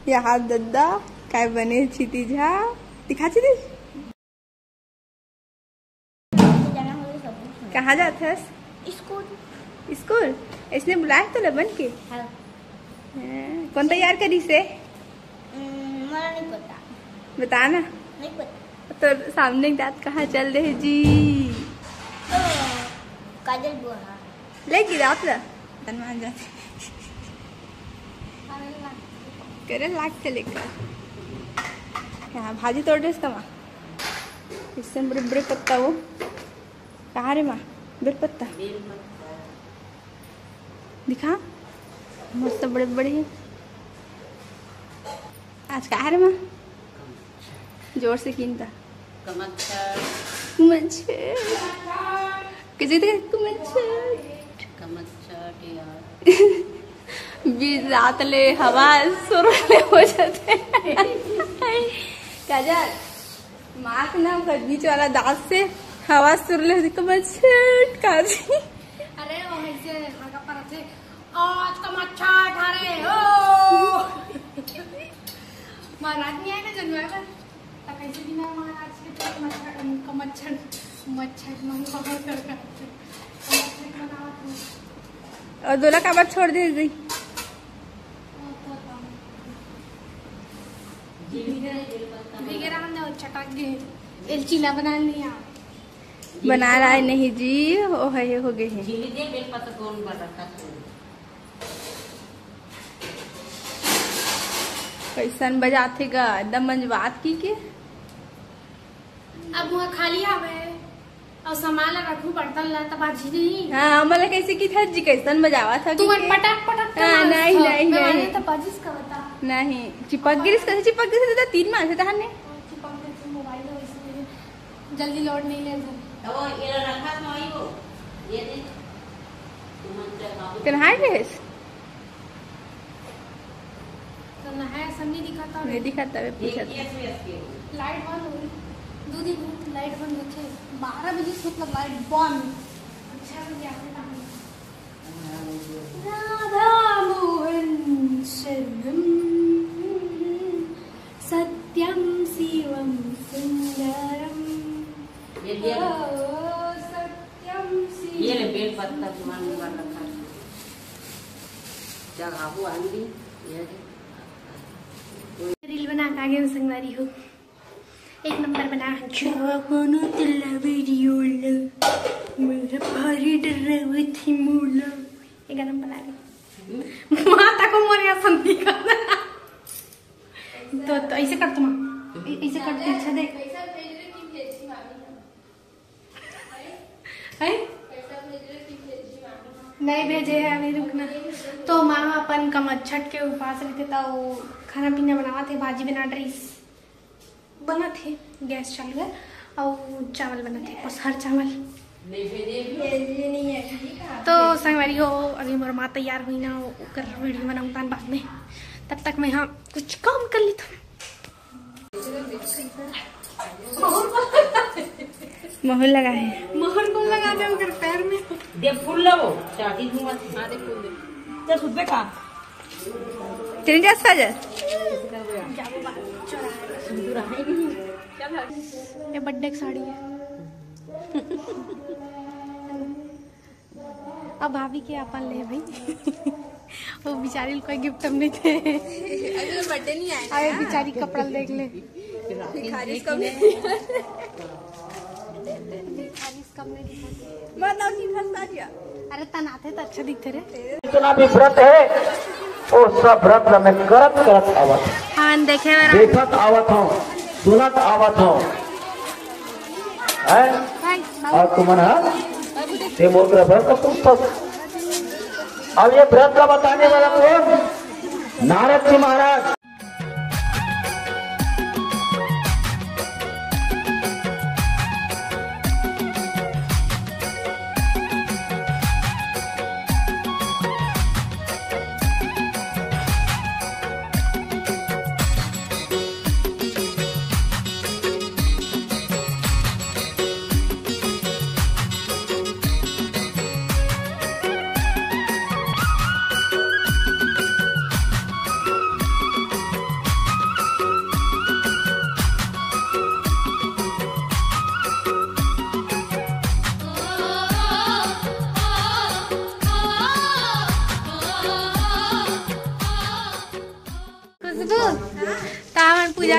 यहाँ दद्दा काय बने क्षितिजा दिखा क्षितिज कहाँ जाते हैं? स्कूल। स्कूल इसने बुलाया तो बन के हाँ। कौन तैयार करी से? मुझे नहीं पता। बताना। नहीं पता। तो सामने दांत कहाँ चल रहे जी? काजल बुआ लेगी रात ला मान जाते करे लाग के लेकर यहाँ भाजी तोड़ रहे इसका माँ इससे बड़े बड़े पत्ता वो कहाँ रे माँ बेल पत्ता दिखा मस्त बड़े बड़े हैं आज कहाँ रे माँ जोर से कीनता किसी बीच रात ले हवा सुरले हो जाते काजल मार्क ना बीच वाला दांत से हवा सुरले होती कमच्छट काजी अरे वो ऐसे हल्का पर थे आज कमच्छट हरे ओ महाराज नहीं आए ना जनवाए पर तब कैसे दिन महाराज के कमच्छट मच्छर मंगवा कर और दोला का बात छोड़ दे गई एलचीला बना लिया बना रहा है नहीं जी ओ है हो गए हैं कैसन बजाते गा एकदम मंजबात की के अब वहाँ खाली आवे और सामान रखू बर्तन ला तब आज नहीं हाँ मतलब कैसे की था जी कैसन बजावा था तू पटक पटक नहीं नहीं नहीं तब बाजिश का बता नहीं चिपक गिरी कैसे चिपक गई था 3 माह से तहने चिपक गई मोबाइल है वैसे जल्दी लोड नहीं ले ओ ये रखा नहीं वो ये दे तुम हाय ड्रेस तो ना है सब नहीं दिखाता नहीं दिखाता है पूछा लाइट बंद हो गई 2 दिन लाइट बंद होते 12 बजे से मतलब लाइट बंद अच्छा बजे आते राधा मोहन शरणम सत्यम शिवम सुंदरम सत्यम ये ले बेल पत्ता जुबान में रखा जगह आंधी ये रील बना के आगे संगवारी हो एक नंबर बना वीडियो मेरा भारी डर थी मूला एक नंबर बना ली माता को मोरिया संती का तो ऐसे कर तुम ऐसे करते अच्छा देख नहीं भेजे है अभी रुकना तो माँ अपन कमच्छट के उपास रहते था वो खाना पीना बनावा थे भाजी बना ड्रेस बना थे गैस चालू है और चावल बना थे बस हर चावल तो संगवारी हो अभी मोर माँ तैयार हुई ना कर वीडियो बनाऊंगा बाद में तब तक मैं यहाँ कुछ काम कर ली था मोहर लगा है मोहर को लगा दे उनके पैर में दे फूल लगो चाटी दूंगा हां दे फूल दे चल खुद पे का चलिए जा साजा जाओ बात चोरा है ये बर्थडे की साड़ी है अब भाभी के अपन ले भाई वो बेचारी कोई गिफ्ट हम नहीं थे अभी तो बर्थडे नहीं आया अरे बेचारी कपड़ा देख ले भिखारी कब मतलब की फंसा दिया अरे तनाते तो अच्छा दिखते रे इतना भी व्रत है वो सब व्रत में करत करत आवत हाँ देखे देखत आवत हो सुनत आवत हो और तुमन है मोर का व्रत तुम सब अब ये व्रत का बताने वाला कौन नारद जी महाराज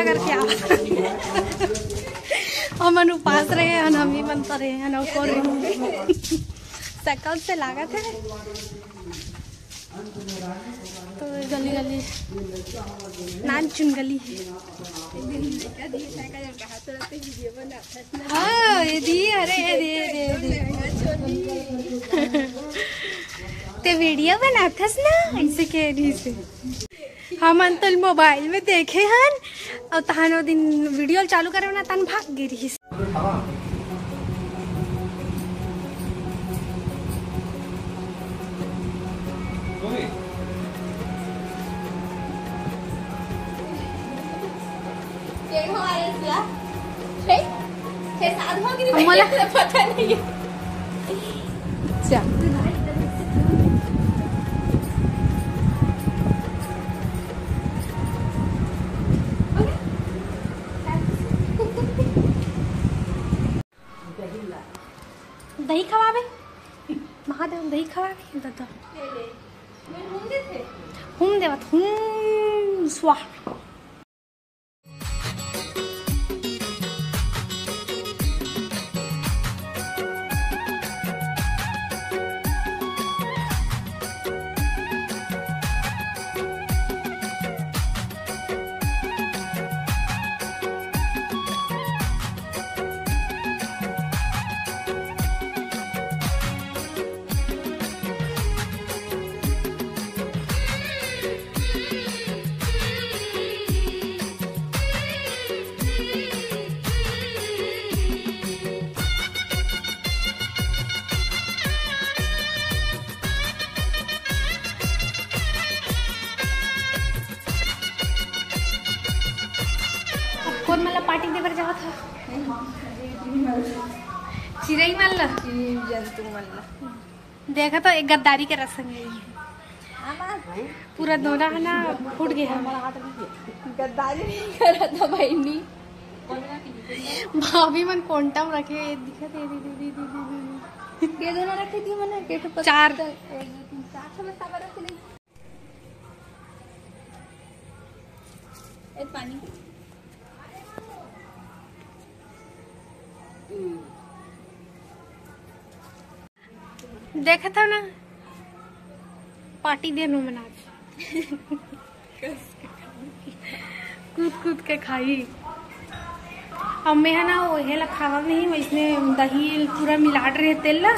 करके आ और मन उपास रहे हैं, हम ही मन रहे हैं ना को शकल से लागत है। तो गली गली नान चुन गली है। हाँ ये दी, अरे ये दी ते वीडियो बनाथस ना ऐसे के दी से हम अंतल मोबाइल में देखे हन और तहानो दिन वीडियो चालू करे ना तन भाग गिरी। पता नहीं है। दही खवावे महादेव, दही खवावे दादा हम देवत हम स्वाहा। कौन मला पार्टी देवर जावा था? चिरई मल्ला, जंतु मल्ला देखा तो एक गद्दारी के रसम है। पूरा दोना है ना फूट गया हमारा हाथ में। गद्दारी नहीं करा था भाई नी। भाभी मन कोंटम रखे दिखा दे के दोना रखी थी मैंने के तो 4 1 2 3 4 समय साबर रख ली। ए पानी देखा था ना पार्टी देनो मना कूद कूद के खाई। अब मैं है ना वो हेला खावा नहीं, वैसने दही पूरा मिला रहे तेल ला।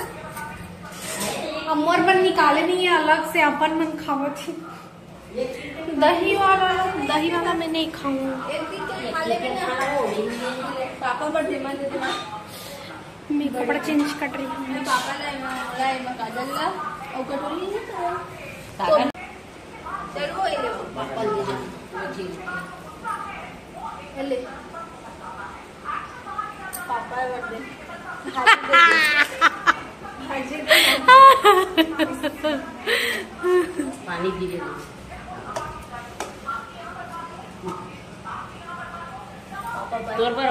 अब मोर बन निकाले नहीं है अलग से, अपन मन खावा थी। दही वाला मैं नहीं खाऊंगा। पापा पर दिमाग दे दे मैं कपड़ा चेंज कर रही हूँ। पापा ला काजल ला और कटोरी है तो चलो ये ले पापा ले जा ले पापा बर्थडे पानी पी ले तोर पर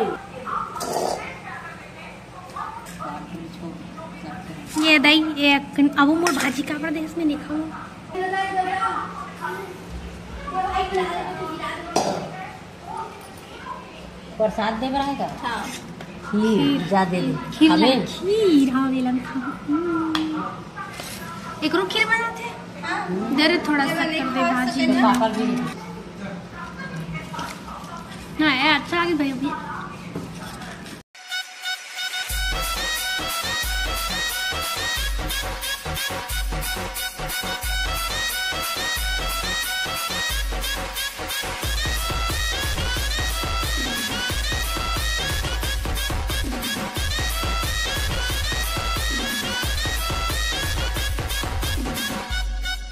ये दही ये अब मोर भाजी का पर देश में नहीं खाऊं। प्रसाद दे बराएगा। हां खीर जा दे खीर हाँ वेलन खा। एक रो खीर बनाते दे रे थोड़ा सा कर दे भाजी में। पापा भी ना है अच्छा लगे भाई अभी।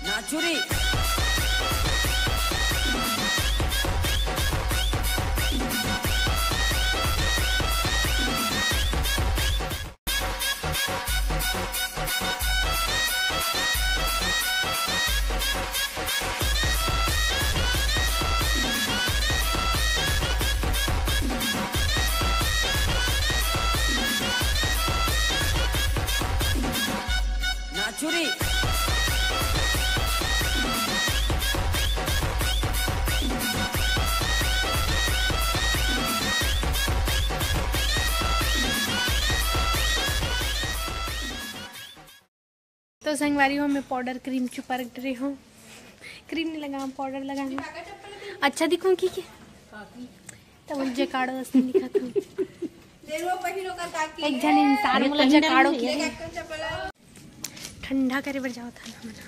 नाचुरी नाचुरी तो संगवारी हो मैं पाउडर क्रीम चुपा रख रही हूँ। क्रीम नहीं लगा पाउडर लगा हूँ। अच्छा दिखूँ की तब मुझे काढ़ो असली दिखा था। एक जन इंसान मुझे काढ़ो की ठंडा करे बर जाओ था ना मना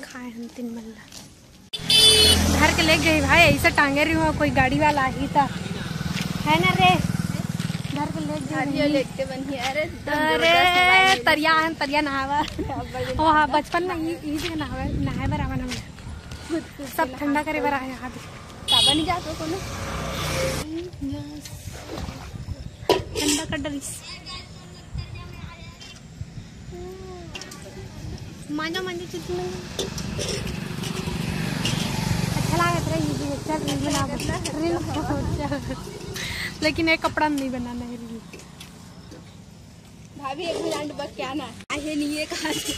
खाए हम 3 मल्ला घर के ले गए भाई ऐसा टांगे रही हूँ कोई गाड़ी वाला ही था है ना रे घर के ले गए लेते बनी अरे तरिया नहावा ओ हाँ बचपन में यही जगह नहाए बर आवा ना सब ठंडा करे बर आया यहाँ साबा नहीं जातो कोनो ठंडा कर डरिस मांझो चीज में अच्छा लागत रही चल रील बना लेकिन एक कपड़ा नहीं बनाना है रील। भाभी एक मिनट बस क्या ना आहे नहीं है कहां से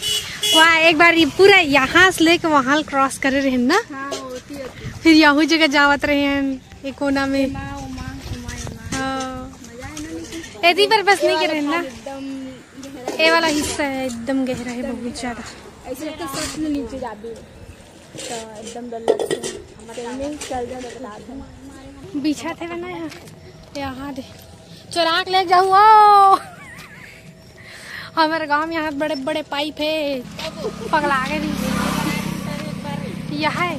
वहाँ एक बार ये पूरा यहाँ से लेके वहाँ क्रॉस करे रहे ना। हाँ होती फिर यहू जगह जावत रहे हैं एक कोना में यदि पर बस नहीं करे ना एकदम ये वाला हिस्सा है एकदम गहरा है बहुत ज्यादा ऐसे तो सच में नीचे जाबे तो एकदम डर लगता है हमारे में चल जा बता दे बिछा थे बना यहाँ दे चुरा के ले जाओ हमारे गांव में यहाँ बड़े बड़े पाइप है पगला के यह है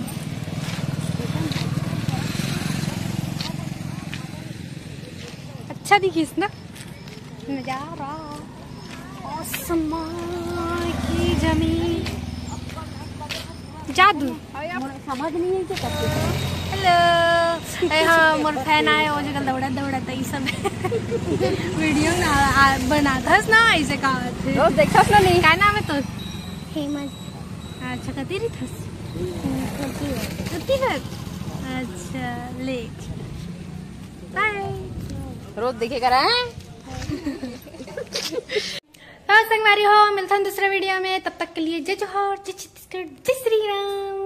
अच्छा दिखीस ना नजारा आसमान की जमीन जादू समझ नहीं है क्या हेलो हाँ मोर फैन आए वो जगह दौड़ता ये सब वीडियो ना बनाता ना ऐसे कहा थे रोज देखा ना नहीं क्या नाम है तो हेमंत अच्छा कती रही थस कती है अच्छा ले बाय रोज देखे करा है संगवारी हो मिलता हूँ दूसरे वीडियो में तब तक के लिए जय जोहर जय छत्तीसगढ़ जय श्री राम।